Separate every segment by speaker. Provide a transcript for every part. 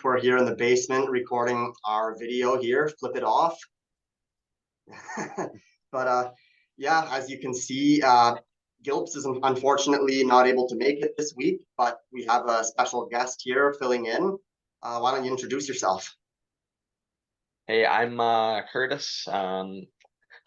Speaker 1: week, we're here in the basement recording our video here. Flip it off. But yeah, as you can see, Gilbs is unfortunately not able to make it this week, but we have a special guest here filling in. Why don't you introduce yourself?
Speaker 2: Hey, I'm Curtis.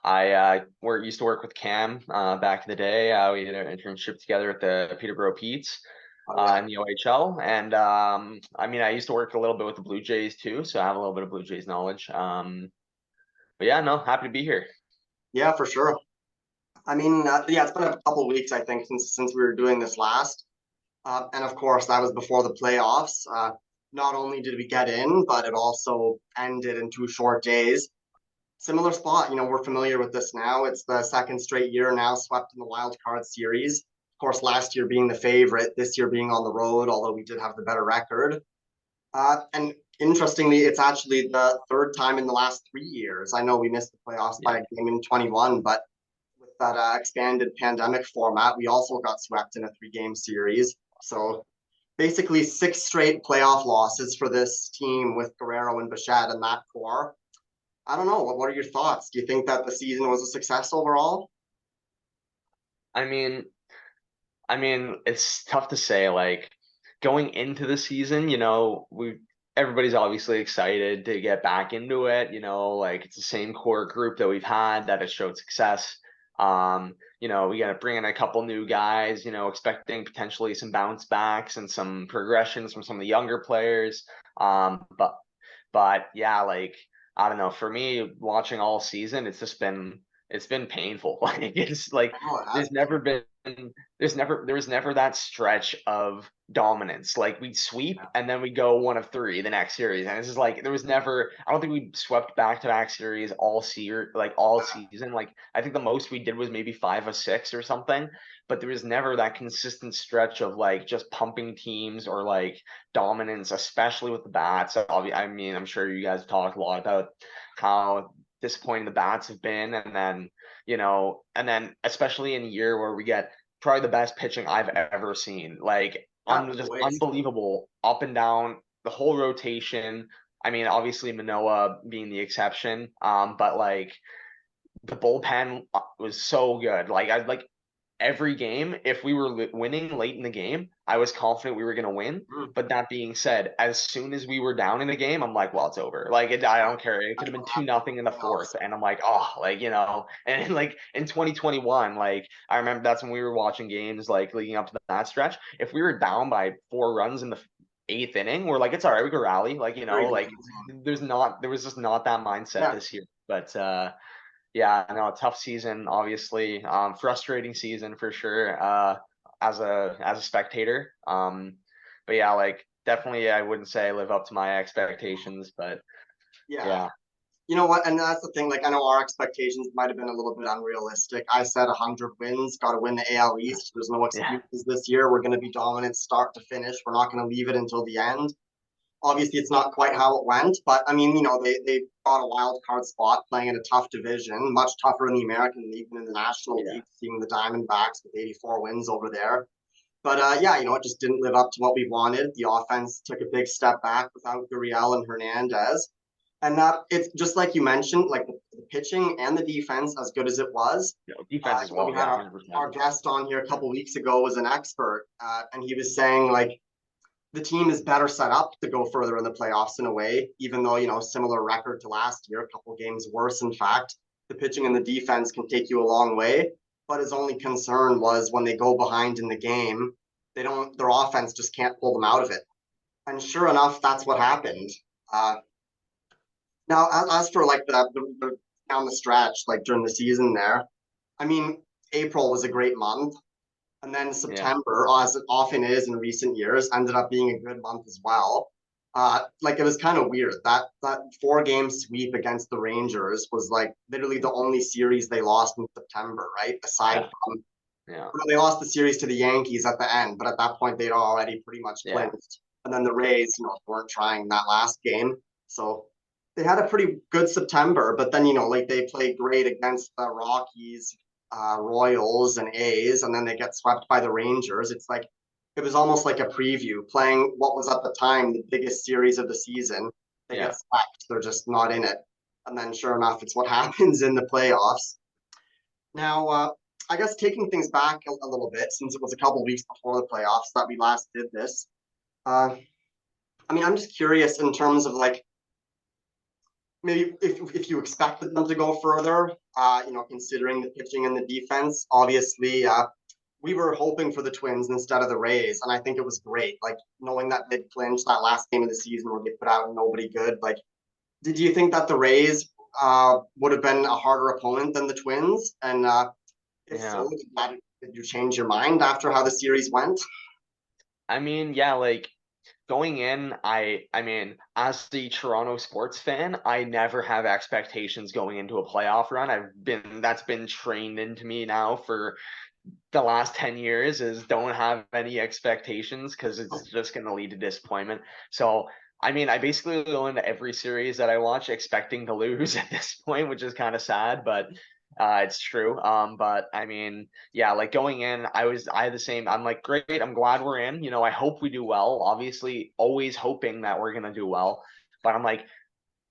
Speaker 2: I used to work with Cam back in the day. We did an internship together at the Peterborough Petes
Speaker 1: Oh yeah,
Speaker 2: in the OHL. And I mean, I used to work a little bit with the Blue Jays too, so I have a little bit of Blue Jays knowledge. But yeah, no, happy to be here.
Speaker 1: yeah, for sure. I mean, yeah, it's been a couple weeks, I think, since we were doing this last. And of course, that was before the playoffs. Not only did we get in, but it also ended in 2 short days. Similar spot, we're familiar with this now. It's the second straight year now swept in the wild card series. Of course, last year being the favorite, this year being on the road, although we did have the better record. And interestingly, it's actually the third time in the last 3 years. I know we missed the playoffs by
Speaker 2: Yeah.
Speaker 1: a game in 21, but with that expanded pandemic format, we also got swept in a 3-game series. So basically 6 straight playoff losses for this team with Guerrero and Bichette and that core. I don't know. What are your thoughts? Do you think that the season was a success overall?
Speaker 2: I mean, it's tough to say. Like going into the season, everybody's obviously excited to get back into it. Like it's the same core group that we've had that has showed success. We got to bring in a couple new guys. Expecting potentially some bounce backs and some progressions from some of the younger players. Um, but but yeah, like I don't know. For me, watching all season, it's been painful. Like it's like
Speaker 1: Oh, it has
Speaker 2: there's
Speaker 1: been.
Speaker 2: never been there was never that stretch of dominance. Like we'd sweep and then we'd go one of three the next series. And it's just like there was never I don't think we swept back to back series all season. Like I think the most we did was maybe 5 or 6 or something. But there was never that consistent stretch of like just pumping teams or like dominance, especially with the bats. I mean, I'm sure you guys talked a lot about how disappointing the bats have been, and then especially in a year where we get probably the best pitching I've ever seen, like
Speaker 1: Yeah,
Speaker 2: just
Speaker 1: ways.
Speaker 2: unbelievable up and down the whole rotation. I mean, obviously Manoa being the exception, but like the bullpen was so good. Like I like every game, if we were winning late in the game, I was confident we were going to win.
Speaker 1: Mm,
Speaker 2: But that being said, as soon as we were down in the game, I'm like, well, it's over. Like, I don't care. It could
Speaker 1: that's
Speaker 2: have been
Speaker 1: what
Speaker 2: 2-0 in the
Speaker 1: happens.
Speaker 2: fourth. And I'm like, oh, like, and like in 2021, like, I remember that's when we were watching games, like, leading up to that stretch. If we were down by 4 runs in the eighth inning, we're like, it's all right. We could rally. Like,
Speaker 1: Very
Speaker 2: like,
Speaker 1: good.
Speaker 2: there was just not that mindset
Speaker 1: Yeah,
Speaker 2: this year. But, yeah, no, a tough season, obviously. Frustrating season for sure, as a spectator. But yeah, like definitely I wouldn't say I live up to my expectations, but
Speaker 1: yeah.
Speaker 2: yeah.
Speaker 1: You know what? And that's the thing. Like, I know our expectations might have been a little bit unrealistic. I said 100 wins, got to win the AL East. There's no
Speaker 2: Yeah.
Speaker 1: excuses this year. We're going to be dominant start to finish. We're not going to leave it until the end. Obviously, it's not quite how it went, but I mean, they got a wild card spot playing in a tough division, much tougher in the American League than in the National
Speaker 2: Yeah.
Speaker 1: League, seeing the Diamondbacks with 84 wins over there. But yeah, it just didn't live up to what we wanted. The offense took a big step back without Gurriel and Hernandez. And it's just like you mentioned, like the pitching and the defense, as good as it was.
Speaker 2: Defense as
Speaker 1: We
Speaker 2: well.
Speaker 1: had
Speaker 2: Yeah, 100%.
Speaker 1: our guest on here a couple weeks ago was an expert, and he was saying like the team is better set up to go further in the playoffs in a way, even though, similar record to last year, a couple games worse. In fact, the pitching and the defense can take you a long way. But his only concern was when they go behind in the game, their offense just can't pull them out of it. And sure enough, that's what happened. Uh, Now, as for like the down the stretch, like during the season there, I mean, April was a great month. And then
Speaker 2: Yeah.
Speaker 1: September, as it often is in recent years, ended up being a good month as well. Like it was kind of weird that 4-game sweep against the Rangers was like literally the only series they lost in September, right? Aside
Speaker 2: Yeah.
Speaker 1: from
Speaker 2: Yeah.
Speaker 1: well, they lost the series to the Yankees at the end, but at that point they'd already pretty much
Speaker 2: Yeah.
Speaker 1: clinched. And then the Rays, weren't trying that last game, so they had a pretty good September. But then like they played great against the Rockies, Royals, and A's, and then they get swept by the Rangers. It's like it was almost like a preview, playing what was at the time the biggest series of the season. They
Speaker 2: Yeah.
Speaker 1: get swept, they're just not in it. And then sure enough, it's what happens in the playoffs. Now, I guess taking things back a little bit, since it was a couple weeks before the playoffs that we last did this. Uh, I mean, I'm just curious in terms of like maybe if you expected them to go further, considering the pitching and the defense. Obviously, we were hoping for the Twins instead of the Rays, and I think it was great. Like knowing that they'd clinch that last game of the season where they put out nobody good. Like, did you think that the Rays would have been a harder opponent than the Twins? And if
Speaker 2: Yeah.
Speaker 1: so, did you change your mind after how the series went?
Speaker 2: I mean, yeah, like going in, I mean, as the Toronto sports fan, I never have expectations going into a playoff run. That's been trained into me now for the last 10 years is don't have any expectations because it's just going to lead to disappointment. So, I mean, I basically go into every series that I watch expecting to lose at this point, which is kind of sad, but it's true. But I mean, yeah, like going in, I had the same. I'm like, great, I'm glad we're in. I hope we do well. Obviously, always hoping that we're gonna do well. But I'm like,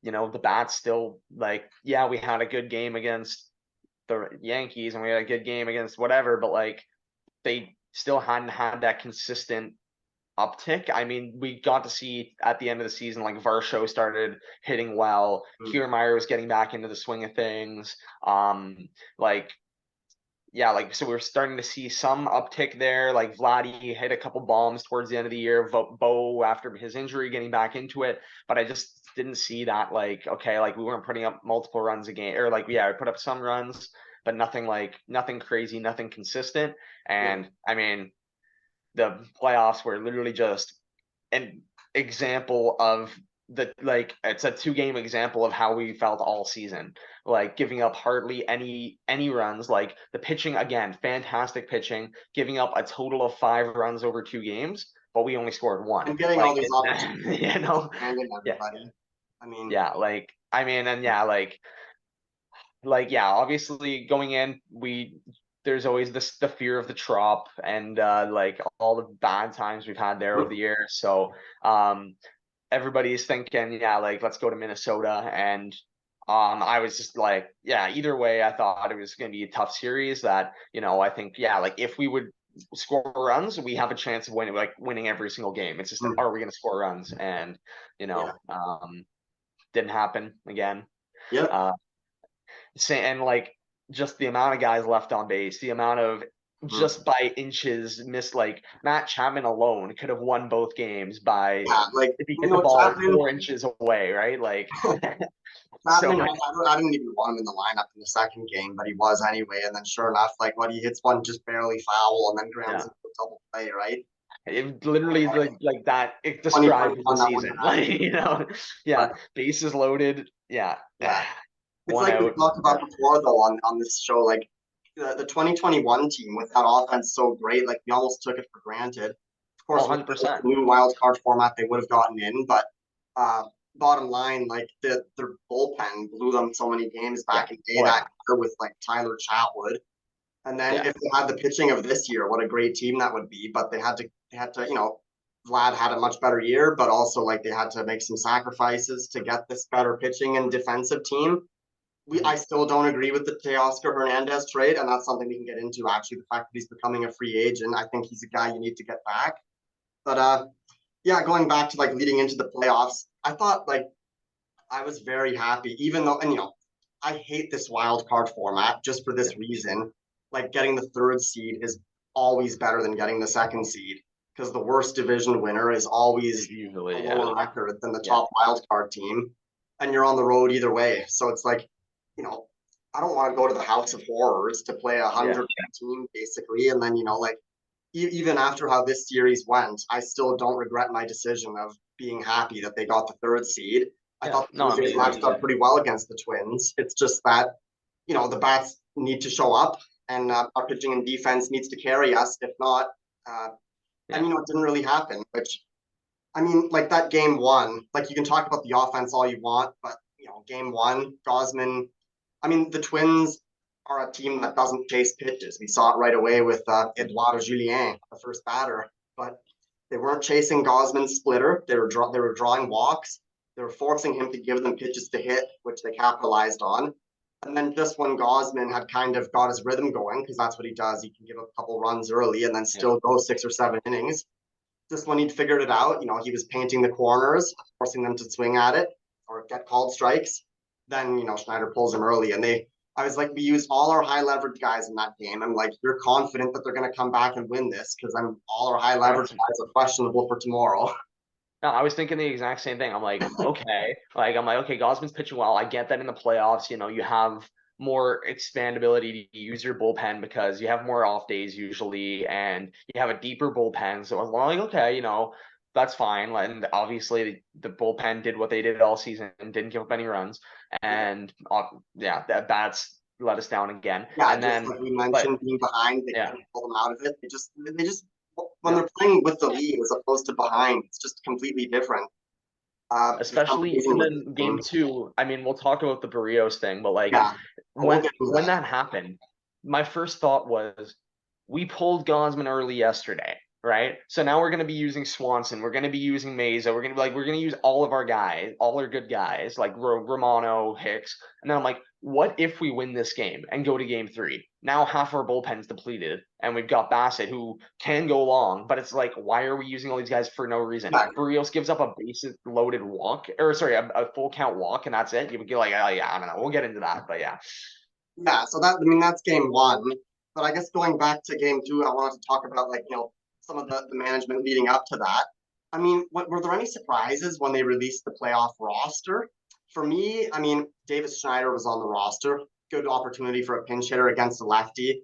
Speaker 2: the bats still like, yeah, we had a good game against the Yankees and we had a good game against whatever, but like they still hadn't had that consistent uptick. I mean, we got to see at the end of the season, like Varsho started hitting well. Kiermaier was getting back into the swing of things. Like yeah, like so we're starting to see some uptick there. Like Vladdy hit a couple bombs towards the end of the year. Bo after his injury getting back into it, but I just didn't see that. Like okay, like we weren't putting up multiple runs a game, or like yeah, we put up some runs, but nothing crazy, nothing consistent.
Speaker 1: Yeah.
Speaker 2: And I mean, the playoffs were literally just an example of the like it's a 2 game example of how we felt all season, like giving up hardly any runs. Like the pitching again, fantastic pitching, giving up a total of 5 runs over 2 games, but we only scored one.
Speaker 1: And getting all
Speaker 2: Like
Speaker 1: these opportunities
Speaker 2: you know
Speaker 1: and
Speaker 2: yeah,
Speaker 1: everybody. I mean,
Speaker 2: yeah, like I mean, and yeah, like yeah, obviously going in, there's always the fear of the trop and like all the bad times we've had there over the years. So everybody's thinking, yeah, like let's go to Minnesota. And I was just like, yeah, either way, I thought it was gonna be a tough series that, I think, yeah, like if we would score runs, we have a chance of winning every single game. It's just are we gonna score runs? And
Speaker 1: yeah,
Speaker 2: didn't happen again.
Speaker 1: yep.
Speaker 2: Uh and like just the amount of guys left on base, the amount of
Speaker 1: Mhm.
Speaker 2: just by inches missed. Like Matt Chapman alone could have won both games by
Speaker 1: Yeah, like
Speaker 2: if he hit the ball
Speaker 1: Chapman.
Speaker 2: 4 inches away, right? Like so
Speaker 1: Chapman, I didn't even want him in the lineup in the second game, but he was anyway. And then sure enough, like what he hits one just barely foul and then grounds
Speaker 2: yeah,
Speaker 1: into a double play, right?
Speaker 2: it literally like that. It describes the
Speaker 1: 2021, that wouldn't
Speaker 2: season,
Speaker 1: have
Speaker 2: like
Speaker 1: happened.
Speaker 2: yeah,
Speaker 1: But
Speaker 2: bases loaded, yeah,
Speaker 1: yeah, it's
Speaker 2: one
Speaker 1: like we
Speaker 2: out,
Speaker 1: talked
Speaker 2: yeah,
Speaker 1: about before though on this show, like the 2021 team with that offense so great, like we almost took it for granted. Of
Speaker 2: oh,
Speaker 1: course, with the
Speaker 2: 100%,
Speaker 1: new wild card format, they would have gotten in, but uh, bottom line, like their bullpen blew them so many games
Speaker 2: yeah,
Speaker 1: back in the day
Speaker 2: oh
Speaker 1: that
Speaker 2: yeah,
Speaker 1: year with like Tyler Chatwood. And then
Speaker 2: yeah,
Speaker 1: if they had the pitching of this year, what a great team that would be. But they had to, Vlad had a much better year, but also like they had to make some sacrifices to get this better pitching and defensive team. I
Speaker 2: mhm,
Speaker 1: still don't agree with the Teoscar Hernandez trade, and that's something we can get into. Actually, the fact that he's becoming a free agent, I think he's a guy you need to get back. But yeah, going back to like leading into the playoffs, I thought like I was very happy, even though, and I hate this wild card format just for
Speaker 2: yeah,
Speaker 1: this reason. Like getting the third seed is always better than getting the second seed because the worst division winner is always a
Speaker 2: usually, yeah,
Speaker 1: lower record than the
Speaker 2: yeah,
Speaker 1: top wild card team, and you're on the road either way. So it's like, you know, I don't want to go to the house of horrors to play a
Speaker 2: yeah,
Speaker 1: 100 team basically, and then like even after how this series went, I still don't regret my decision of being happy that they got the third seed. I
Speaker 2: yeah,
Speaker 1: thought the
Speaker 2: no,
Speaker 1: Blue
Speaker 2: I
Speaker 1: Jays
Speaker 2: mean,
Speaker 1: matched up pretty well against the Twins. It's just that, the bats need to show up and our pitching and defense needs to carry us. If not, uh, and
Speaker 2: yeah,
Speaker 1: it didn't really happen, which I mean, like that game one, like you can talk about the offense all you want, but game one, Gosman, I mean, the Twins are a team that doesn't chase pitches. We saw it right away with Eduardo Julien, the first batter. but they weren't chasing Gosman's splitter. They were drawing walks. They were forcing him to give them pitches to hit, which they capitalized on. And then just when Gosman had kind of got his rhythm going, because that's what he does, he can give up a couple runs early and then
Speaker 2: Yeah.
Speaker 1: still go 6 or 7 innings. Just when he'd figured it out, he was painting the corners, forcing them to swing at it or get called strikes. Then, Schneider pulls him early. I was like, we used all our high leverage guys in that game. I'm like, you're confident that they're going to come back and win this because all our high leverage guys are questionable for tomorrow.
Speaker 2: No, I was thinking the exact same thing. I'm like, okay, okay, Gosman's pitching well. I get that in the playoffs, you have more expandability to use your bullpen because you have more off days usually, and you have a deeper bullpen. So I was like, okay, that's fine. And obviously, the bullpen did what they did all season and didn't give up any runs. And yeah, that bats let us down again.
Speaker 1: Yeah,
Speaker 2: And
Speaker 1: just
Speaker 2: then,
Speaker 1: like we
Speaker 2: but
Speaker 1: mentioned, being behind, they
Speaker 2: yeah,
Speaker 1: couldn't pull them out of it. They just when
Speaker 2: yeah.
Speaker 1: they're playing with the lead as opposed to behind, it's just completely different. For some
Speaker 2: Especially
Speaker 1: reason with this
Speaker 2: even game
Speaker 1: team.
Speaker 2: two. I mean, we'll talk about the Barrios thing, but like
Speaker 1: Yeah, we'll get to
Speaker 2: when
Speaker 1: that.
Speaker 2: that happened, my first thought was we pulled Gosman early yesterday, right? So now we're gonna be using Swanson, we're gonna be using Mesa, we're gonna use all of our guys, all our good guys, like Romano, Hicks. And then I'm like, what if we win this game and go to game three? Now half our bullpen's depleted, and we've got Bassett who can go long, but it's like, why are we using all these guys for no reason?
Speaker 1: Yeah,
Speaker 2: Barrios gives up a bases loaded walk, or sorry, a full count walk, and that's it. You would get like, oh, yeah, I don't know. We'll get into that, but yeah.
Speaker 1: yeah. So that's game one. But I guess going back to game two, I wanted to talk about some of the management leading up to that. I mean, were there any surprises when they released the playoff roster? For me, I mean, Davis Schneider was on the roster. Good opportunity for a pinch hitter against a lefty.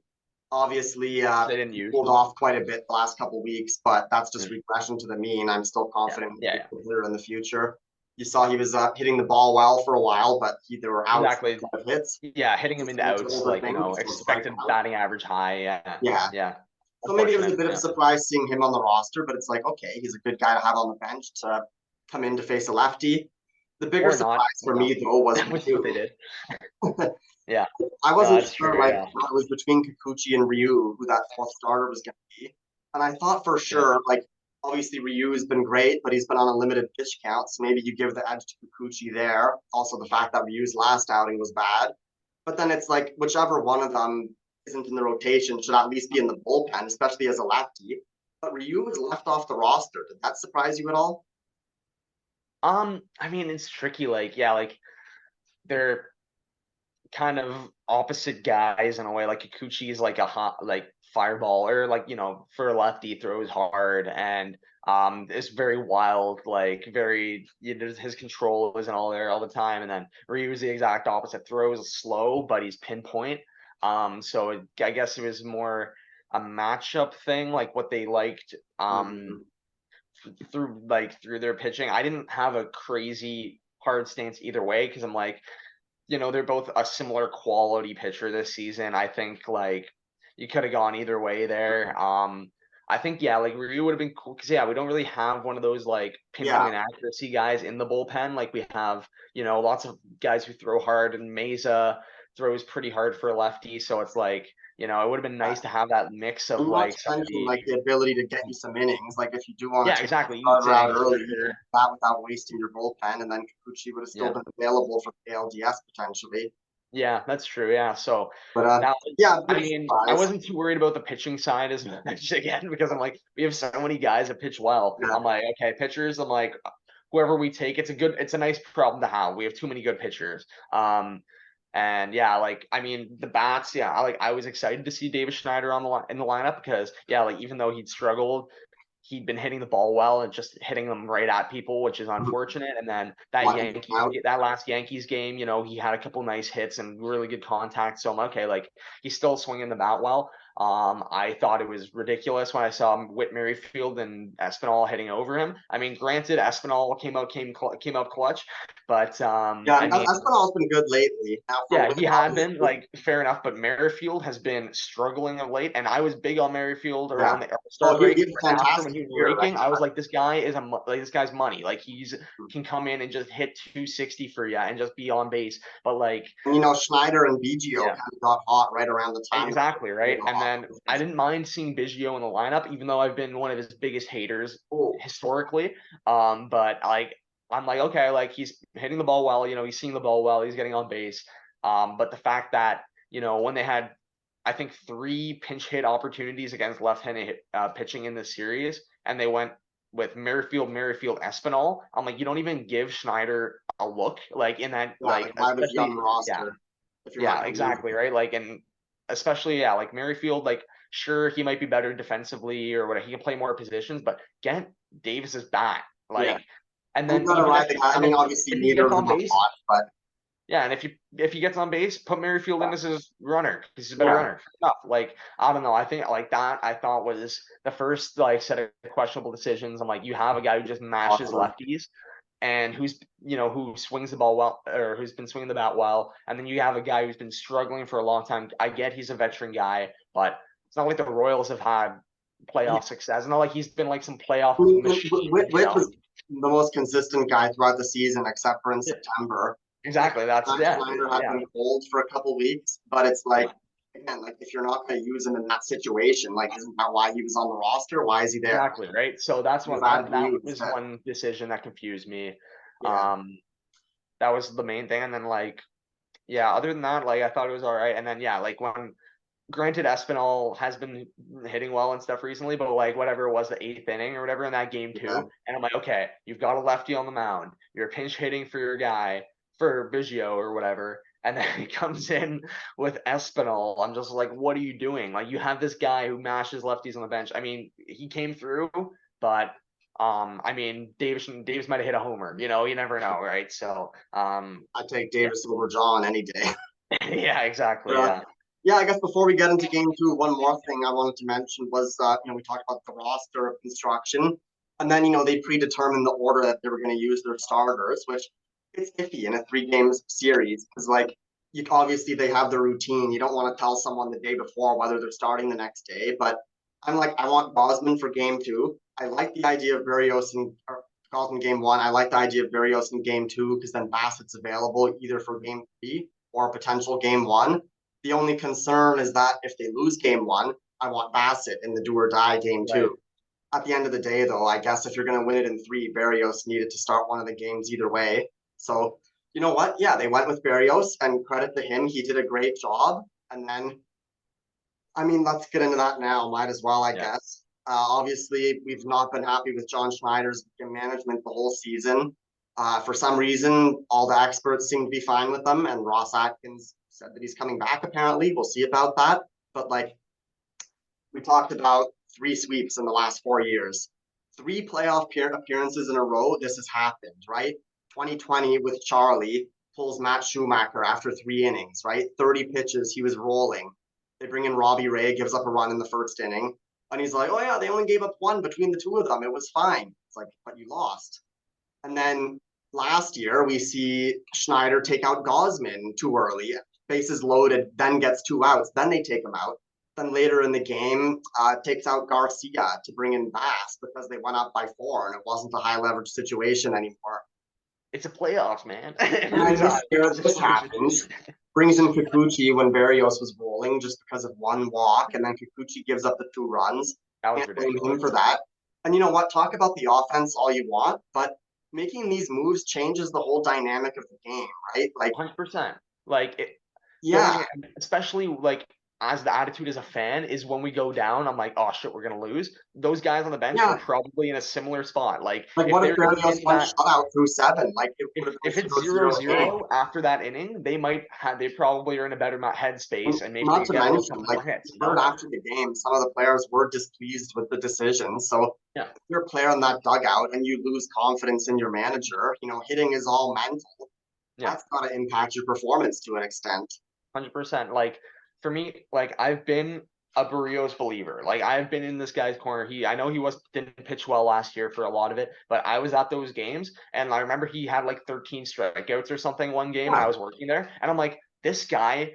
Speaker 1: Obviously,
Speaker 2: They didn't use.
Speaker 1: pulled off quite a bit the last couple weeks, but that's just
Speaker 2: Mm.
Speaker 1: regression to the mean. I'm still
Speaker 2: Yeah,
Speaker 1: confident
Speaker 2: yeah,
Speaker 1: he'll be in the future. You saw he was hitting the ball well for a while, but there were
Speaker 2: yeah.
Speaker 1: outs
Speaker 2: Exactly.
Speaker 1: of hits.
Speaker 2: Yeah, hitting him
Speaker 1: Just
Speaker 2: into
Speaker 1: seemed to
Speaker 2: outs, like,
Speaker 1: overthink, so strike
Speaker 2: expected
Speaker 1: out.
Speaker 2: batting average high. Yeah,
Speaker 1: Yeah.
Speaker 2: yeah.
Speaker 1: So maybe it was
Speaker 2: Unfortunate.
Speaker 1: a bit of a
Speaker 2: Yeah.
Speaker 1: surprise seeing him on the roster, but it's like, okay, he's a good guy to have on the bench to come in to face a lefty. The bigger
Speaker 2: Or not,
Speaker 1: surprise for me though was
Speaker 2: which is what they did. Yeah,
Speaker 1: I
Speaker 2: no,
Speaker 1: wasn't
Speaker 2: that's
Speaker 1: sure
Speaker 2: true.
Speaker 1: like
Speaker 2: Yeah,
Speaker 1: it was between Kikuchi and Ryu who that fourth starter was going to be, and I thought for
Speaker 2: yeah.
Speaker 1: sure like obviously Ryu has been great, but he's been on a limited pitch count, so maybe you give the edge to Kikuchi there. Also, the fact that Ryu's last outing was bad, but then it's like whichever one of them isn't in the rotation should at least be in the bullpen, especially as a lefty. But Ryu was left off the roster. Did that surprise you at all?
Speaker 2: I mean, it's tricky. Like, yeah, like they're kind of opposite guys in a way. Like Kikuchi is like a hot like fireball, or like, for a lefty throws hard and is very wild, like very, his control isn't all there all the time. And then Ryu is the exact opposite, throws slow but he's pinpoint. So I guess it was more a matchup thing, like what they liked
Speaker 1: Mm-hmm.
Speaker 2: through their pitching. I didn't have a crazy hard stance either way because I'm like, they're both a similar quality pitcher this season. I think like you could have gone either way there. I think, yeah, like Ryu would have been cool because, yeah, we don't really have one of those like
Speaker 1: Yeah,
Speaker 2: pinpoint accuracy guys in the bullpen. Like we have, lots of guys who throw hard, and Mesa throws pretty hard for a lefty. So it's like, it would have been nice to have that mix of
Speaker 1: and not
Speaker 2: like
Speaker 1: to
Speaker 2: some of
Speaker 1: mention
Speaker 2: the,
Speaker 1: like the ability to get you some innings. Like if you do want
Speaker 2: yeah,
Speaker 1: to take the
Speaker 2: exactly.
Speaker 1: starter out
Speaker 2: Say
Speaker 1: early, you
Speaker 2: for
Speaker 1: can do that without wasting your bullpen, and then Kikuchi would have still
Speaker 2: yeah.
Speaker 1: been available for the ALDS potentially.
Speaker 2: Yeah, that's true. Yeah. So
Speaker 1: But
Speaker 2: that
Speaker 1: yeah,
Speaker 2: was,
Speaker 1: bit
Speaker 2: I
Speaker 1: of
Speaker 2: mean, I
Speaker 1: surprise.
Speaker 2: wasn't too worried about the pitching side as much again because I'm like, we have so many guys that pitch well.
Speaker 1: Yeah,
Speaker 2: I'm like, okay, pitchers, I'm like, whoever we take, it's a nice problem to have. We have too many good pitchers. And yeah, like, I mean, the bats, yeah, I was excited to see David Schneider in the lineup because, yeah, like even though he'd struggled, he'd been hitting the ball well and just hitting them right at people, which is unfortunate. And then
Speaker 1: wanting them out.
Speaker 2: that last Yankees game, he had a couple nice hits and really good contact. So I'm okay, like he's still swinging the bat well. I thought it was ridiculous when I saw Whit Merrifield and Espinal hitting over him. I mean, granted, Espinal came out clutch, but
Speaker 1: Yeah,
Speaker 2: I mean,
Speaker 1: Espinal's been good lately. Now for
Speaker 2: yeah,
Speaker 1: Witt,
Speaker 2: he had been
Speaker 1: obviously,
Speaker 2: like fair enough, but Merrifield has been struggling of late, and I was big on Merrifield
Speaker 1: yeah.
Speaker 2: around the
Speaker 1: Oh,
Speaker 2: All-Star break.
Speaker 1: he had a
Speaker 2: After when
Speaker 1: fantastic
Speaker 2: he was
Speaker 1: year, right?
Speaker 2: raking, I was like, this guy's money. Like he's can come in and just hit 260 for you and just be on base. But like,
Speaker 1: And Schneider and Biggio
Speaker 2: yeah,
Speaker 1: kind of got hot right around the time that
Speaker 2: exactly,
Speaker 1: they
Speaker 2: right.
Speaker 1: got
Speaker 2: And
Speaker 1: hot.
Speaker 2: And I didn't mind seeing Biggio in the lineup, even though I've been one of his biggest haters
Speaker 1: Oh,
Speaker 2: historically. But like I'm like, okay, like he's hitting the ball well, he's seeing the ball well, he's getting on base. But the fact that, when they had, I think, 3 pinch hit opportunities against left-handed pitching in this series, and they went with Merrifield, Espinal. I'm like, you don't even give Schneider a look, like in that,
Speaker 1: yeah,
Speaker 2: like
Speaker 1: like why was he on
Speaker 2: especially,
Speaker 1: the
Speaker 2: yeah,
Speaker 1: roster if you're not
Speaker 2: yeah,
Speaker 1: going to use
Speaker 2: exactly, right. Like, and especially, yeah, like Merrifield, like sure he might be better defensively or whatever, he can play more positions, but get Davis's bat,
Speaker 1: him? Yeah,
Speaker 2: like, and
Speaker 1: and you
Speaker 2: then
Speaker 1: got to
Speaker 2: even
Speaker 1: ride the guy. I
Speaker 2: and
Speaker 1: mean,
Speaker 2: then
Speaker 1: obviously
Speaker 2: if he
Speaker 1: neither
Speaker 2: gets
Speaker 1: of
Speaker 2: on
Speaker 1: them are
Speaker 2: base,
Speaker 1: hot, but
Speaker 2: yeah, and if he gets on base, put Merrifield in as his runner because he's a better
Speaker 1: yeah,
Speaker 2: runner. Fair enough. Like I don't know, I think like that I thought was the first like set of questionable decisions. I'm like, you have a guy who just mashes
Speaker 1: awesome.
Speaker 2: lefties and who's who swings the ball well or who's been swinging the bat well, and then you have a guy who's been struggling for a long time. I get he's a veteran guy, but it's not like the Royals have had
Speaker 1: Yeah,
Speaker 2: playoff success. It's not like he's been like some playoff
Speaker 1: I mean, and
Speaker 2: machine,
Speaker 1: Witt was the most consistent guy throughout the season, except for in
Speaker 2: Yeah,
Speaker 1: September. Like
Speaker 2: exactly. That's
Speaker 1: Max
Speaker 2: yeah,
Speaker 1: Schneider had
Speaker 2: yeah.
Speaker 1: been cold for a couple weeks, but it's like again, like if you're not going to use him in that situation, like isn't that why he was on the roster? Why is he there?
Speaker 2: Exactly, right? So that's
Speaker 1: He was
Speaker 2: one
Speaker 1: added to
Speaker 2: that
Speaker 1: use
Speaker 2: was
Speaker 1: that.
Speaker 2: one decision that confused me.
Speaker 1: Yeah,
Speaker 2: Um, that was the main thing. And then like, yeah, other than that, like I thought it was all right. And then yeah, like when granted Espinal has been hitting well and stuff recently, but like whatever it was, the 8th inning or whatever in that game
Speaker 1: yeah.
Speaker 2: too. And I'm like, okay, you've got a lefty on the mound, you're pinch hitting for your guy for Biggio or whatever. And then he comes in with Espinal. I'm just like, what are you doing? Like you have this guy who mashes lefties on the bench. I mean, he came through, but I mean, Davis might have hit a homer. You never know, right? So,
Speaker 1: I'd take
Speaker 2: yeah,
Speaker 1: Davis over John any day.
Speaker 2: yeah, exactly,
Speaker 1: But,
Speaker 2: yeah,
Speaker 1: yeah, I guess before we get into game two, one more thing I wanted to mention was, we talked about the roster construction, and then, they predetermined the order that they were going to use their starters, which it's iffy in a 3 games series because, like, you obviously they have the routine. You don't want to tell someone the day before whether they're starting the next day, but I'm like, I want Bosman for game two. I like the idea of Berrios and or Gosman game one. I like the idea of Berrios in game two because then Bassett's available either for game three or a potential game one. The only concern is that if they lose game one, I want Bassett in the do or die game
Speaker 2: right.
Speaker 1: two. At the end of the day, though, I guess if you're going to win it in three, Berrios needed to start one of the games either way. So, you know what? Yeah, they went with Berrios, and credit to him. He did a great job. And then, I mean, let's get into that now. Might as well, I
Speaker 2: Yeah.
Speaker 1: guess. Obviously, we've not been happy with John Schneider's management the whole season. For some reason, all the experts seem to be fine with them, and Ross Atkins said that he's coming back. Apparently, we'll see about that. But like we talked about, 3 sweeps in the last 4 years, 3 playoff appearances in a row. This has happened, right? 2020 with Charlie pulls Matt Schumacher after 3 innings, right? 30 pitches, he was rolling. They bring in Robbie Ray, gives up a run in the first inning. And he's like, oh, yeah, they only gave up one between the two of them. It was fine. It's like, but you lost. And then last year, we see Schneider take out Gosman too early, bases loaded, then gets 2 outs. Then they take him out. Then later in the game, takes out Garcia to bring in Bass because they went up by 4 and it wasn't a high leverage situation anymore.
Speaker 2: It's a playoffs, man.
Speaker 1: And then this year, this happens. Brings in Kikuchi when Barrios was rolling just because of one walk, and then Kikuchi gives up the 2 runs.
Speaker 2: That was
Speaker 1: Can't blame him
Speaker 2: ridiculous.
Speaker 1: for that. And you know what? Talk about the offense all you want, but making these moves changes the whole dynamic of the game, right? Like,
Speaker 2: 100%. Like don't get
Speaker 1: yeah,
Speaker 2: me, especially like as the attitude as a fan is when we go down, I'm like, oh shit, we're gonna lose. Those guys on the bench are
Speaker 1: yeah.
Speaker 2: probably in a similar spot. Like
Speaker 1: Like,
Speaker 2: if
Speaker 1: what if
Speaker 2: they're going
Speaker 1: Barrios
Speaker 2: into
Speaker 1: went
Speaker 2: that,
Speaker 1: shutout through 7? Like, it would have been
Speaker 2: if
Speaker 1: a
Speaker 2: it's
Speaker 1: 0
Speaker 2: zero
Speaker 1: 0 game.
Speaker 2: zero after that inning, they probably are in a better
Speaker 1: And
Speaker 2: headspace and maybe they
Speaker 1: not
Speaker 2: could
Speaker 1: to
Speaker 2: get a
Speaker 1: mention,
Speaker 2: couple
Speaker 1: like,
Speaker 2: more hits.
Speaker 1: you heard after the game, some of the players were displeased with the decision. So
Speaker 2: Yeah,
Speaker 1: if you're a player in that dugout and you lose confidence in your manager, hitting is all mental.
Speaker 2: yeah.
Speaker 1: That's got to impact your performance to an extent.
Speaker 2: 100%. Like for me, like I've been a Barrios believer. Like I've been in this guy's corner. I know he didn't pitch well last year for a lot of it, but I was at those games and I remember he had like 13 strikeouts or something one game and
Speaker 1: Yeah,
Speaker 2: I was working there and I'm like, this guy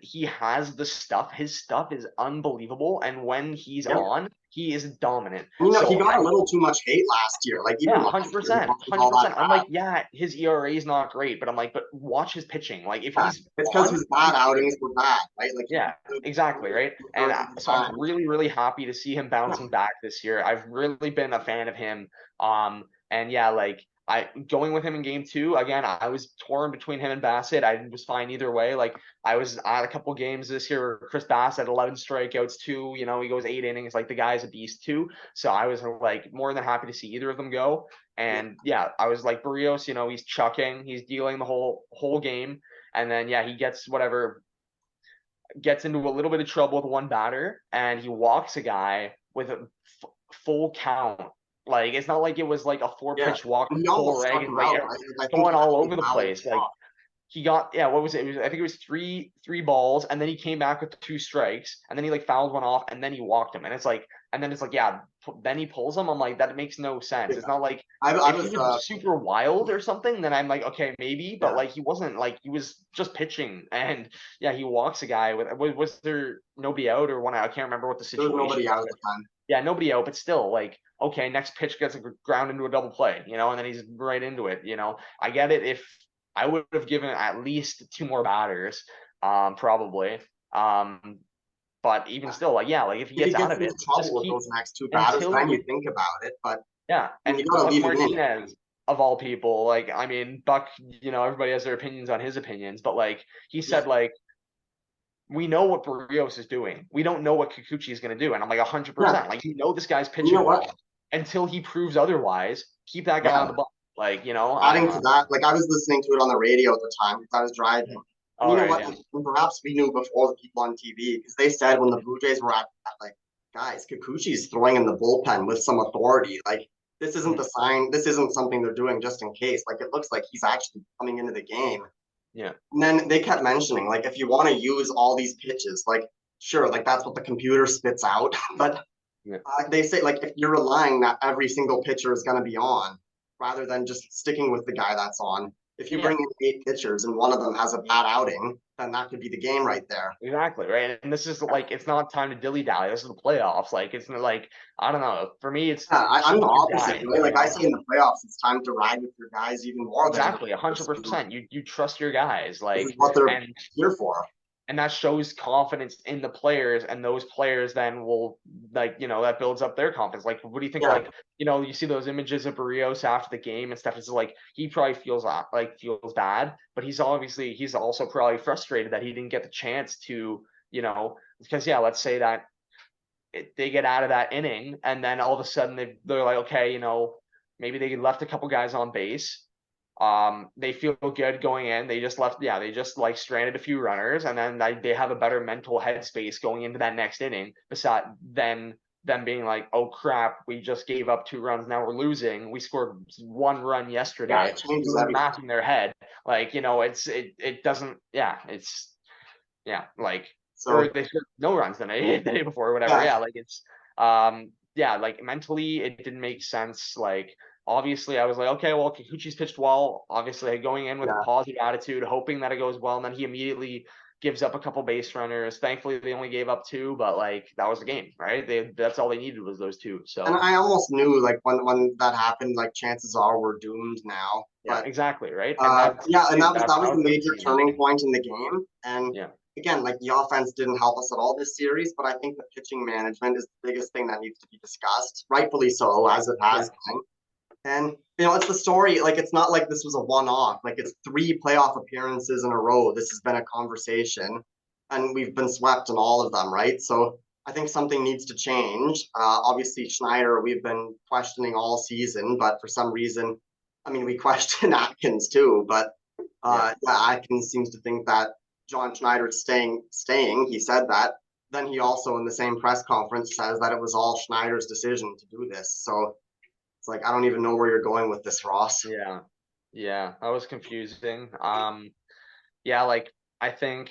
Speaker 2: he has the stuff. His stuff is unbelievable. And when he's
Speaker 1: Yeah.
Speaker 2: on, he is dominant.
Speaker 1: You know, he
Speaker 2: So
Speaker 1: got a little too much hate last year. Like even
Speaker 2: yeah,
Speaker 1: last year, it
Speaker 2: 100%,
Speaker 1: wasn't all that
Speaker 2: 100%. I'm
Speaker 1: bad.
Speaker 2: like, yeah, his ERA is not great, but I'm like, but watch his pitching. Like if
Speaker 1: Yeah,
Speaker 2: he's
Speaker 1: it's because
Speaker 2: on,
Speaker 1: his bad
Speaker 2: he's good.
Speaker 1: outings were bad, right? Like he
Speaker 2: Yeah, exactly, right? And
Speaker 1: majority of the
Speaker 2: so I'm
Speaker 1: time.
Speaker 2: really, really happy to see him
Speaker 1: Yeah,
Speaker 2: bouncing back this year. I've really been a fan of him. And yeah, like I going with him in game two, again, I was torn between him and Bassett. I was fine either way. Like I was at a couple games this year where Chris Bassett 11 strikeouts, two, he goes 8 innings. Like the guy's a beast too. So I was like more than happy to see either of them go.
Speaker 1: yeah,
Speaker 2: And yeah, I was like Barrios, he's chucking, he's dealing the whole game. And then yeah, he gets into a little bit of trouble with one batter and he walks a guy with a full count. Like it's not like it was like a four
Speaker 1: yeah.
Speaker 2: pitch walk
Speaker 1: And he
Speaker 2: full
Speaker 1: almost
Speaker 2: rag
Speaker 1: struck
Speaker 2: and
Speaker 1: him
Speaker 2: like
Speaker 1: out, right? Like, I think
Speaker 2: going
Speaker 1: he
Speaker 2: all
Speaker 1: actually
Speaker 2: over the
Speaker 1: fouled him
Speaker 2: place. Like
Speaker 1: off.
Speaker 2: he got what was it? I think it was three balls, and then he came back with two strikes, and then he like fouled one off, and then he walked him, and then it's like yeah, then he pulls him. I'm like that makes no sense.
Speaker 1: Yeah.
Speaker 2: It's not like
Speaker 1: I
Speaker 2: if he
Speaker 1: was
Speaker 2: was super wild or something, then I'm like okay maybe, but
Speaker 1: yeah.
Speaker 2: like he wasn't like he was just pitching, and yeah, he walks a guy with was there nobody out or one out? I can't remember what the
Speaker 1: There was
Speaker 2: situation
Speaker 1: nobody
Speaker 2: was.
Speaker 1: out at the time.
Speaker 2: Yeah, nobody out, but still, like, okay, next pitch gets a ground into a double play, and then he's right into it. I get it if I would have given at least two more batters, probably. But even
Speaker 1: Yeah.
Speaker 2: still, like, yeah, like if he
Speaker 1: If he
Speaker 2: gets out
Speaker 1: gets
Speaker 2: of
Speaker 1: into
Speaker 2: it, just
Speaker 1: trouble with
Speaker 2: keep
Speaker 1: those next two batters, then
Speaker 2: until
Speaker 1: you think about it. But
Speaker 2: yeah,
Speaker 1: I mean, you
Speaker 2: and
Speaker 1: gotta
Speaker 2: Buck
Speaker 1: leave him in.
Speaker 2: Martinez of all people, like, I mean, Buck, everybody has their opinions on his opinions, but like he
Speaker 1: Yeah,
Speaker 2: said, like we know what Barrios is doing. We don't know what Kikuchi is going to do. And I'm like
Speaker 1: yeah.
Speaker 2: 100%. Like, this guy's
Speaker 1: And you know
Speaker 2: pitching
Speaker 1: what?
Speaker 2: well until he proves otherwise. Keep that guy on
Speaker 1: Yeah.
Speaker 2: the ball. Like,
Speaker 1: Adding to that, like I was listening to it on the radio at the time because I was driving. And
Speaker 2: all
Speaker 1: you know
Speaker 2: right,
Speaker 1: what?
Speaker 2: yeah.
Speaker 1: And perhaps we knew before the people on TV because they said when the Blue Jays were at like, guys, Kikuchi's throwing in the bullpen with some authority. Like this isn't the sign. This isn't something they're doing just in case. Like it looks like he's actually coming into the game.
Speaker 2: Yeah.
Speaker 1: And then they kept mentioning like if you want to use all these pitches, like sure, like that's what the computer spits out. But
Speaker 2: Yeah.
Speaker 1: they say like if you're relying that every single pitcher is going to be on, rather than just sticking with the guy that's on. If you
Speaker 2: Yeah.
Speaker 1: bring in 8 pitchers and one of them has a bad outing, then that could be the game right there.
Speaker 2: Exactly. Right. And this is like, it's not time to dilly dally. This is the playoffs. Like, it's not like, I don't know. For me, it's
Speaker 1: Yeah, I'm the
Speaker 2: keep your
Speaker 1: opposite,
Speaker 2: guy,
Speaker 1: right? Like I say in the playoffs, it's time to ride with your guys even more than
Speaker 2: Exactly. 100%. You trust your guys.
Speaker 1: this is
Speaker 2: Like,
Speaker 1: what they're
Speaker 2: and
Speaker 1: here for.
Speaker 2: that shows confidence in the players, and those players then will like that builds up their confidence. Like what do you think?
Speaker 1: Yeah,
Speaker 2: Like you see those images of Barrios after the game and stuff. It's like he probably feels bad, but he's also probably frustrated that he didn't get the chance to because yeah, let's say that they get out of that inning and then all of a sudden they're like okay, maybe they left a couple guys on base. They feel good going in. They just left, yeah, they just like stranded a few runners, and then they have a better mental headspace going into that next inning. Beside than them being like, oh crap, we just gave up 2 runs, now we're losing. We scored 1 run
Speaker 1: yeah,
Speaker 2: yesterday.
Speaker 1: it changes
Speaker 2: They're
Speaker 1: everything.
Speaker 2: mapping their head, like it doesn't, yeah, it's like or
Speaker 1: So
Speaker 2: they scored no runs the day before or whatever.
Speaker 1: yeah,
Speaker 2: Yeah, like it's yeah, like mentally it didn't make sense. Like obviously I was like, okay, well Kikuchi's pitched well. Obviously going in with a
Speaker 1: yeah.
Speaker 2: positive attitude, hoping that it goes well, and then he immediately gives up a couple base runners. Thankfully they only gave up two, but like that was the game, right? That's all they needed was those two.
Speaker 1: And
Speaker 2: So
Speaker 1: I almost knew like when that happened, like chances are we're doomed now.
Speaker 2: yeah,
Speaker 1: But
Speaker 2: exactly, right? And that's
Speaker 1: yeah, and that was
Speaker 2: how
Speaker 1: the
Speaker 2: it
Speaker 1: major
Speaker 2: seemed.
Speaker 1: turning point in the game. And
Speaker 2: Yeah.
Speaker 1: again, like the offense didn't help us at all this series, but I think the pitching management is the biggest thing that needs to be discussed, rightfully so, as it
Speaker 2: Yeah.
Speaker 1: has been. And it's the story. Like it's not like this was a one-off. Like it's 3 playoff appearances in a row. This has been a conversation, and we've been swept in all of them, right? So I think something needs to change. Obviously, Schneider, we've been questioning all season, but for some reason, I mean, we question Atkins too. But
Speaker 2: Yeah.
Speaker 1: yeah, Atkins seems to think that John Schneider is staying. He said that. Then he also, in the same press conference, says that it was all Schneider's decision to do this. So it's like I don't even know where you're going with this, Ross.
Speaker 2: Yeah. Yeah. That was confusing. Yeah, like I think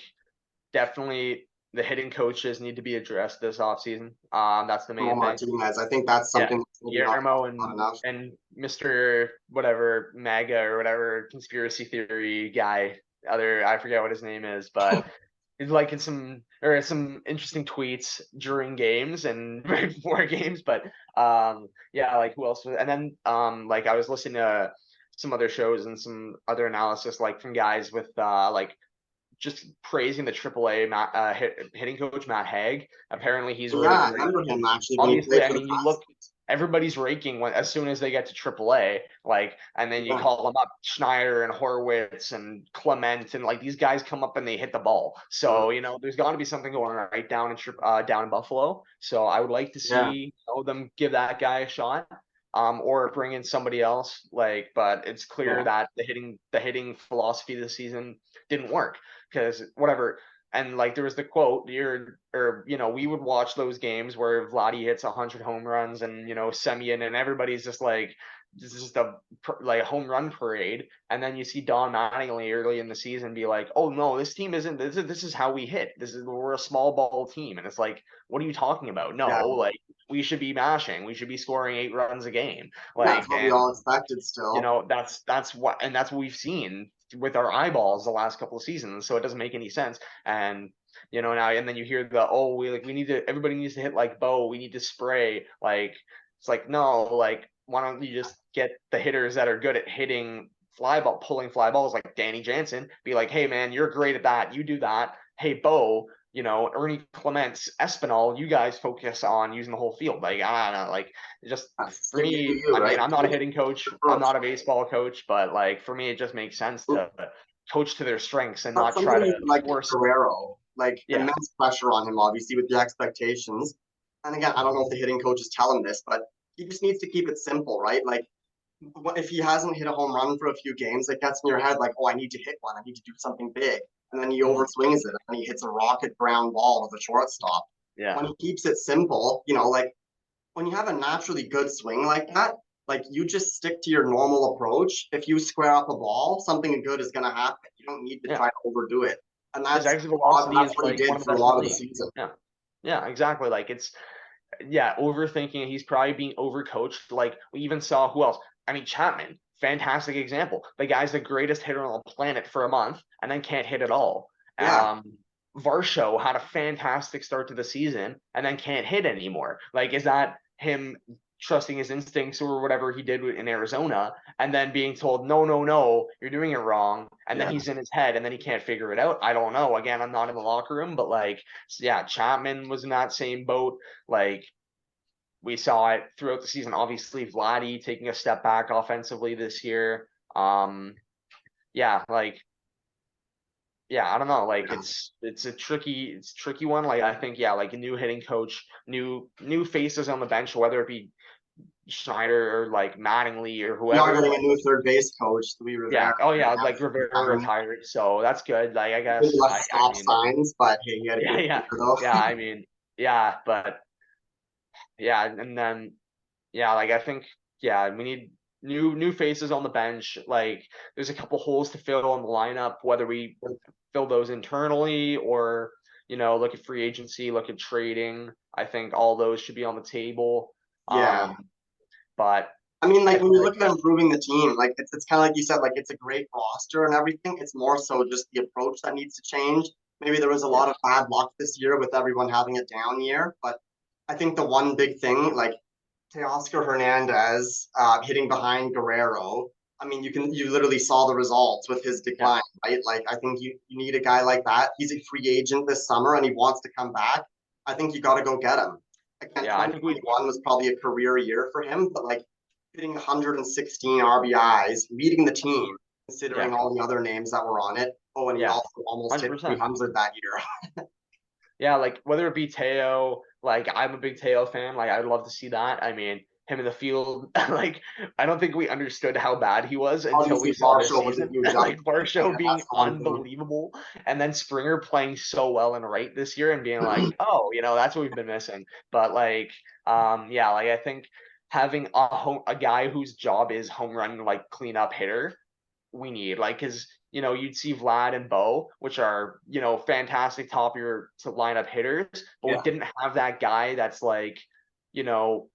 Speaker 2: definitely the hitting coaches need to be addressed this offseason. That's the
Speaker 1: Mo
Speaker 2: main thing.
Speaker 1: Martinez, I think that's
Speaker 2: Yeah.
Speaker 1: something that's maybe not
Speaker 2: Guillermo
Speaker 1: talked about enough.
Speaker 2: and Mr. whatever MAGA or whatever conspiracy theory guy other, I forget what his name is, but he's like in some interesting tweets during games and right before games. But yeah, like who else was, and then like I was listening to some other shows and some other analysis like from guys with like just praising the AAA hitting coach Matt Haig. Apparently, he's really
Speaker 1: Yeah, I
Speaker 2: great.
Speaker 1: remember him actually when he
Speaker 2: Obviously,
Speaker 1: played
Speaker 2: I
Speaker 1: for the
Speaker 2: mean, you look,
Speaker 1: Pats.
Speaker 2: everybody's raking when as soon as they get to AAA, like, and then you
Speaker 1: Yeah,
Speaker 2: call them up, Schneider and Horwitz and Clement, and like these guys come up and they hit the ball.
Speaker 1: mm,
Speaker 2: So there's got to be something going right down in Buffalo. So I would like to
Speaker 1: yeah,
Speaker 2: see them give that guy a shot. Or bring in somebody else, like, but it's clear
Speaker 1: yeah,
Speaker 2: that the hitting philosophy this season didn't work because whatever. And like there was the quote, we would watch those games where Vladdy hits 100 home runs and Semyon and everybody's just like, this is just like a home run parade. And then you see Don Mattingly early in the season be like, oh no, this team isn't. This is how we hit. We're a small ball team, and it's like, what are you talking about? No,
Speaker 1: yeah.
Speaker 2: like we should be mashing. We should be scoring 8 runs a game.
Speaker 1: That's
Speaker 2: Like,
Speaker 1: what we
Speaker 2: and
Speaker 1: all expected still.
Speaker 2: that's what we've seen with our eyeballs the last couple of seasons. So it doesn't make any sense. And now and then you hear we need to, everybody needs to hit like Bo. We need to spray. Like it's like, no, like why don't you just get the hitters that are good at hitting pulling fly balls like Danny Jansen, be like, hey man, you're great at that. You do that. Hey Bo, Ernie Clements, Espinal, you guys focus on using the whole field. Like, I don't know, like just for
Speaker 1: Stick to
Speaker 2: me,
Speaker 1: you,
Speaker 2: I mean,
Speaker 1: right?
Speaker 2: I'm not a hitting coach. I'm
Speaker 1: Approach.
Speaker 2: not a baseball coach, but like for me, it just makes sense to coach to their strengths and
Speaker 1: But
Speaker 2: not try
Speaker 1: somebody
Speaker 2: to
Speaker 1: like
Speaker 2: force.
Speaker 1: Guerrero, like
Speaker 2: Yeah,
Speaker 1: immense pressure on him, obviously, with the expectations. And again, I don't know if the hitting coaches tell him this, but he just needs to keep it simple, right? Like, if he hasn't hit a home run for a few games, it gets in your head like, oh, I need to hit one. I need to do something big. And then he
Speaker 2: mhm,
Speaker 1: overswings it and he hits a rocket ground ball to the shortstop.
Speaker 2: yeah,
Speaker 1: When he keeps it simple, like when you have a naturally good swing like that, like you just stick to your normal approach. If you square up a ball, something good is going to happen. You don't need to
Speaker 2: yeah.
Speaker 1: try to overdo it. And
Speaker 2: His
Speaker 1: that's
Speaker 2: exit velocity
Speaker 1: that's
Speaker 2: is
Speaker 1: what he
Speaker 2: like one
Speaker 1: did
Speaker 2: of the
Speaker 1: for a
Speaker 2: best in the
Speaker 1: lot of the
Speaker 2: league.
Speaker 1: season.
Speaker 2: Yeah, yeah, exactly. Like it's, yeah, overthinking. He's probably being overcoached. Like we even saw who else? I mean, Chapman, fantastic example. The guy's the greatest hitter on the planet for a month and then can't hit at all.
Speaker 1: Yeah,
Speaker 2: Varsho had a fantastic start to the season and then can't hit anymore. Like, is that him trusting his instincts or whatever he did in Arizona and then being told, no, no, no, you're doing it wrong. And then
Speaker 1: yeah.
Speaker 2: he's in his head and then he can't figure it out. I don't know. Again, I'm not in the locker room, but like, yeah, Chapman was in that same boat. Like, we saw it throughout the season. Obviously, Vladdy taking a step back offensively this year. Yeah, like, yeah, I don't know. Like
Speaker 1: Yeah.
Speaker 2: it's a tricky one. Like I think, yeah, like a new hitting coach, new faces on the bench, whether it be Schneider or like Mattingly or
Speaker 1: We are
Speaker 2: whoever.
Speaker 1: getting a
Speaker 2: Like,
Speaker 1: new third base coach, Louis
Speaker 2: yeah,
Speaker 1: Rivera.
Speaker 2: oh yeah,
Speaker 1: Yeah,
Speaker 2: like Rivera
Speaker 1: retiring.
Speaker 2: retired, so that's good. Like I
Speaker 1: Big
Speaker 2: guess
Speaker 1: less
Speaker 2: I
Speaker 1: stop
Speaker 2: mean,
Speaker 1: signs, but hey, he had a
Speaker 2: yeah,
Speaker 1: good
Speaker 2: yeah,
Speaker 1: year though.
Speaker 2: yeah. I mean, yeah, but yeah, and then yeah, like I think, yeah, we need new faces on the bench. Like there's a couple holes to fill in the lineup, whether we fill those internally or look at free agency, look at trading. I think all those should be on the table.
Speaker 1: Yeah.
Speaker 2: But
Speaker 1: I mean,
Speaker 2: I
Speaker 1: like when
Speaker 2: feel
Speaker 1: you
Speaker 2: like,
Speaker 1: look at improving the team, like it's kind of like you said, like it's a great roster and everything. It's more so just the approach that needs to change. Maybe there was a
Speaker 2: yeah,
Speaker 1: lot of bad luck this year with everyone having a down year, but I think the one big thing, like Teoscar Hernandez hitting behind Guerrero. I mean, you literally saw the results with his
Speaker 2: yeah,
Speaker 1: decline, right? Like I think you need a guy like that. He's a free agent this summer and he wants to come back. I think you got to go get him. Again,
Speaker 2: yeah. I think we,
Speaker 1: 2021 was probably a career year for him, but like hitting 116 RBIs, leading the team,
Speaker 2: yeah,
Speaker 1: considering all the other names that were on it. Oh, and he
Speaker 2: yeah,
Speaker 1: also almost hit
Speaker 2: 100%.
Speaker 1: 300 that year.
Speaker 2: Yeah, like whether it be Teo, like I'm a big Teo fan. Like I'd love to see that. I mean, him in the field, like I don't think we understood how bad he was until we
Speaker 1: Obviously,
Speaker 2: saw this
Speaker 1: Marshall was a
Speaker 2: season.
Speaker 1: huge
Speaker 2: Like
Speaker 1: upgrade.
Speaker 2: Varsho
Speaker 1: Yeah,
Speaker 2: being
Speaker 1: that's the one thing.
Speaker 2: unbelievable, and then Springer playing so well and right this year, and being like, oh, that's what we've been missing. But like, yeah, like I think having a guy whose job is home run like cleanup hitter we need. Like, because you'd see Vlad and Bo, which are fantastic top of your to lineup hitters, but we
Speaker 1: Yeah,
Speaker 2: didn't have that guy that's like, you know,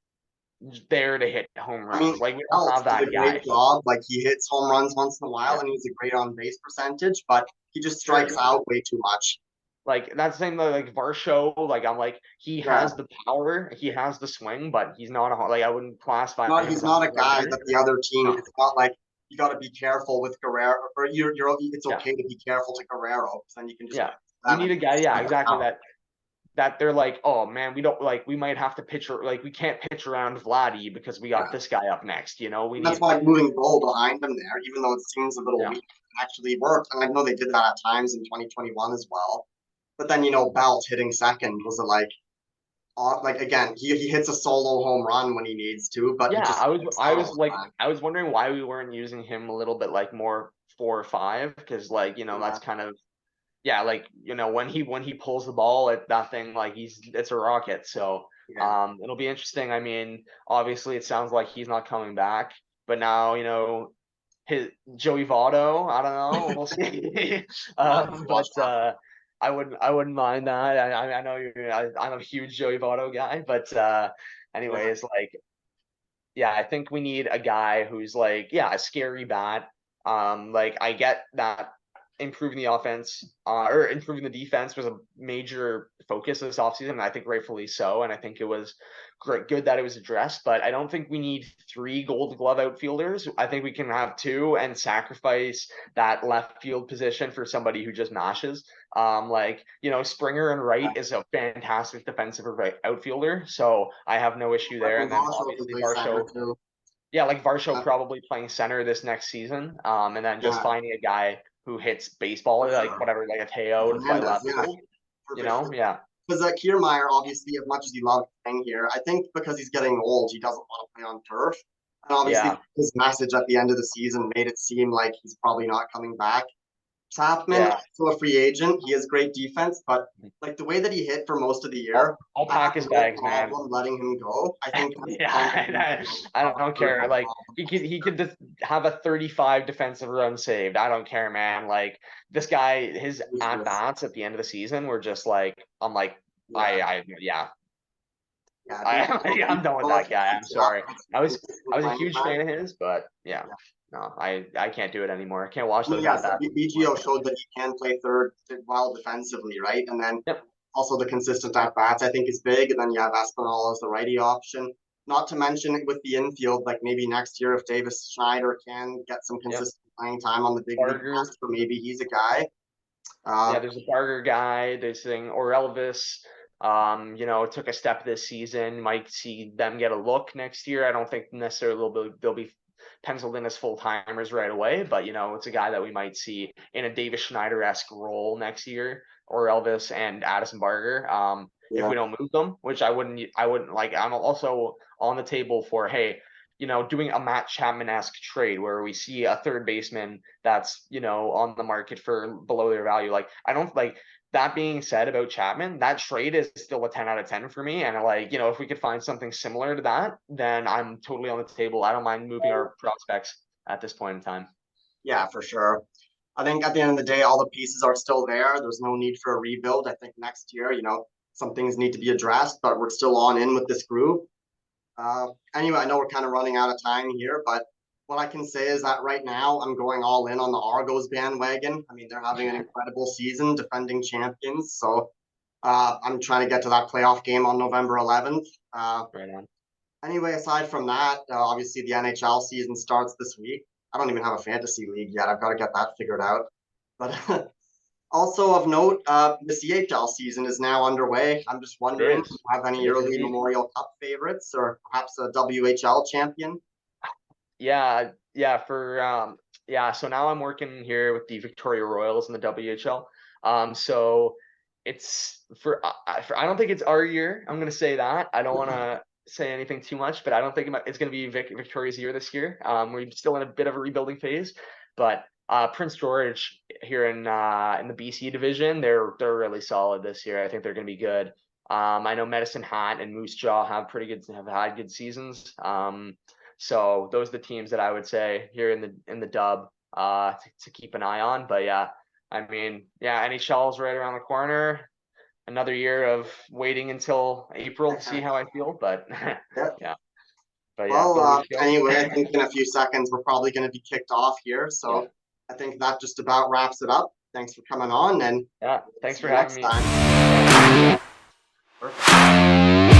Speaker 2: there to hit home
Speaker 1: I mean,
Speaker 2: runs. Like we don't
Speaker 1: Belt
Speaker 2: have
Speaker 1: did
Speaker 2: that
Speaker 1: a great
Speaker 2: guy.
Speaker 1: job. Like he hits home runs once in a while,
Speaker 2: Yeah,
Speaker 1: and he's a great on base percentage, but he just strikes
Speaker 2: sure.
Speaker 1: out way too much.
Speaker 2: Like that's the same like Varsho. Like I'm like he
Speaker 1: Yeah,
Speaker 2: has the power, he has the swing, but he's not like I wouldn't classify
Speaker 1: not
Speaker 2: him
Speaker 1: he's
Speaker 2: as a
Speaker 1: not a
Speaker 2: home run
Speaker 1: guy
Speaker 2: hitter.
Speaker 1: that the other team.
Speaker 2: No.
Speaker 1: It's not like you got to be careful with Guerrero, or you're it's
Speaker 2: Yeah.
Speaker 1: okay to be careful to Guerrero because then you can just
Speaker 2: Yeah. You
Speaker 1: them
Speaker 2: need
Speaker 1: and
Speaker 2: a guy, yeah,
Speaker 1: strike
Speaker 2: exactly
Speaker 1: out.
Speaker 2: that they're like, oh man, we don't like we might have to pitch like we can't pitch around Vladdy because we got
Speaker 1: Yeah.
Speaker 2: this guy up next, you know? We
Speaker 1: And that's
Speaker 2: need
Speaker 1: why moving goal behind him there, even though it seems a little
Speaker 2: yeah.
Speaker 1: weak, actually worked. And I know they did that at times in 2021 as well. But then, Belt hitting second was like again, he hits a solo home run when he needs to, but he
Speaker 2: Yeah,
Speaker 1: just strikes out all the time.
Speaker 2: I was wondering why we weren't using him a little bit like more 4 or 5 because like,
Speaker 1: Yeah,
Speaker 2: that's kind of yeah, like, when he pulls the ball at that thing, like it's a rocket. So
Speaker 1: yeah.
Speaker 2: it'll be interesting. I mean, obviously it sounds like he's not coming back, but now, his Joey Votto, I don't know, we'll see.
Speaker 1: I'll have to watch
Speaker 2: But
Speaker 1: that.
Speaker 2: I wouldn't mind that. I know I'm a huge Joey Votto guy, but
Speaker 1: Yeah,
Speaker 2: anyways, like yeah, I think we need a guy who's like, yeah, a scary bat. Like I get that improving the offense or improving the defense was a major focus this offseason, and I think rightfully so. And I think it was good that it was addressed, but I don't think we need 3 Gold Glove outfielders. I think we can have 2 and sacrifice that left field position for somebody who just mashes. Like, Springer and
Speaker 1: yeah.
Speaker 2: Wright is a fantastic defensive outfielder, so I have no issue there.
Speaker 1: And
Speaker 2: And then
Speaker 1: Marshall can
Speaker 2: obviously
Speaker 1: play center
Speaker 2: Varsho,
Speaker 1: too.
Speaker 2: yeah, like Varsho
Speaker 1: Yeah,
Speaker 2: probably playing center this next season. And then just
Speaker 1: yeah,
Speaker 2: finding a guy who hits baseball
Speaker 1: for
Speaker 2: like
Speaker 1: sure.
Speaker 2: whatever, like a Teo to play
Speaker 1: Hernandez,
Speaker 2: left
Speaker 1: yeah,
Speaker 2: field.
Speaker 1: perfect fit.
Speaker 2: Yeah,
Speaker 1: Because Kiermaier, obviously, as much as he loved playing here, I think because he's getting old, he doesn't want to play on turf. And obviously,
Speaker 2: yeah,
Speaker 1: his message at the end of the season made it seem like he's probably not coming back. Chapman,
Speaker 2: yeah.
Speaker 1: also a free agent. He has great defense, but like the way that he hit for most of the year,
Speaker 2: I'll
Speaker 1: I have
Speaker 2: pack his
Speaker 1: no
Speaker 2: bags, man.
Speaker 1: problem letting him go. I think as long as he's,
Speaker 2: Yeah, I don't care.
Speaker 1: no
Speaker 2: Like
Speaker 1: problem.
Speaker 2: he could just have a 35 defensive run saved. I don't care, man. Like this guy, his at
Speaker 1: Useless.
Speaker 2: bats at the end of the season were just like I'm like
Speaker 1: Yeah,
Speaker 2: yeah,
Speaker 1: yeah.
Speaker 2: I'm done with
Speaker 1: Well, if
Speaker 2: that
Speaker 1: he
Speaker 2: guy. I'm
Speaker 1: keeps it up,
Speaker 2: sorry.
Speaker 1: it's
Speaker 2: I
Speaker 1: consistent
Speaker 2: was a
Speaker 1: playing
Speaker 2: huge
Speaker 1: time.
Speaker 2: fan of his, but yeah,
Speaker 1: Yeah.
Speaker 2: no, I can't do it anymore. I can't watch
Speaker 1: I mean,
Speaker 2: those
Speaker 1: yeah,
Speaker 2: at
Speaker 1: so
Speaker 2: bats
Speaker 1: BGO
Speaker 2: anymore.
Speaker 1: showed that he can play third well defensively, right? And then
Speaker 2: Yep.
Speaker 1: also the consistent at bats, I think, is big. And then you have Espinal as the righty option. Not to mention with the infield, like maybe next year if Davis Schneider can get some
Speaker 2: Yep.
Speaker 1: consistent playing time on the big league
Speaker 2: Barger.
Speaker 1: roster, maybe he's a guy.
Speaker 2: Yeah,
Speaker 1: Uh,
Speaker 2: there's a Barger guy. There's thing or Elvis. Took a step this season. Might see them get a look next year. I don't think necessarily they'll be penciled in as full timers right away, but it's a guy that we might see in a Davis Schneider-esque role next year, or Elvis and Addison Barger. If
Speaker 1: yeah,
Speaker 2: we don't move them, which I wouldn't like. I'm also on the table for hey, doing a Matt Chapman-esque trade where we see a third baseman that's on the market for below their value. Like I don't like that being said about Chapman, that trade is still a 10 out of 10 for me. And like, if we could find something similar to that, then I'm totally on the table. I don't mind moving our prospects at this point in time.
Speaker 1: yeah, for sure. I think at the end of the day, all the pieces are still there. There's no need for a rebuild. I think next year, some things need to be addressed, but we're still on in with this group. Anyway, I know we're kind of running out of time here, but what I can say is that right now I'm going all in on the Argos bandwagon. I mean, they're having an incredible season, defending champions. So I'm trying to get to that playoff game on November 11th.
Speaker 2: Right on.
Speaker 1: Anyway, aside from that, obviously the NHL season starts this week. I don't even have a fantasy league yet. I've got to get that figured out. But also of note, the CHL season is now underway. I'm just
Speaker 2: It
Speaker 1: wondering, do
Speaker 2: is.
Speaker 1: you have
Speaker 2: It
Speaker 1: any
Speaker 2: is
Speaker 1: early
Speaker 2: indeed.
Speaker 1: Memorial Cup favorites or perhaps a WHL champion?
Speaker 2: Yeah, yeah, so now I'm working here with the Victoria Royals in the WHL. So it's I don't think it's our year. I'm gonna say that. I don't want to say anything too much, but I don't think it's gonna be Victoria's year this year. We're still in a bit of a rebuilding phase, but Prince George here in the BC division, they're really solid this year. I think they're gonna be good. I know Medicine Hat and Moose Jaw have had good seasons. So those are the teams that I would say here in the dub to keep an eye on. But yeah, I mean, yeah, NHL is right around the corner. Another year of waiting until April to see how I feel. But
Speaker 1: Yeah.
Speaker 2: yeah, But yeah,
Speaker 1: Well,
Speaker 2: Phillies go.
Speaker 1: anyway, I think in a few seconds we're probably going to be kicked off here.
Speaker 2: Yeah,
Speaker 1: So I think that just about wraps it up. Thanks for coming on, and
Speaker 2: yeah.
Speaker 1: we'll
Speaker 2: Thanks
Speaker 1: see
Speaker 2: for
Speaker 1: you
Speaker 2: having
Speaker 1: next
Speaker 2: me.
Speaker 1: time. Perfect.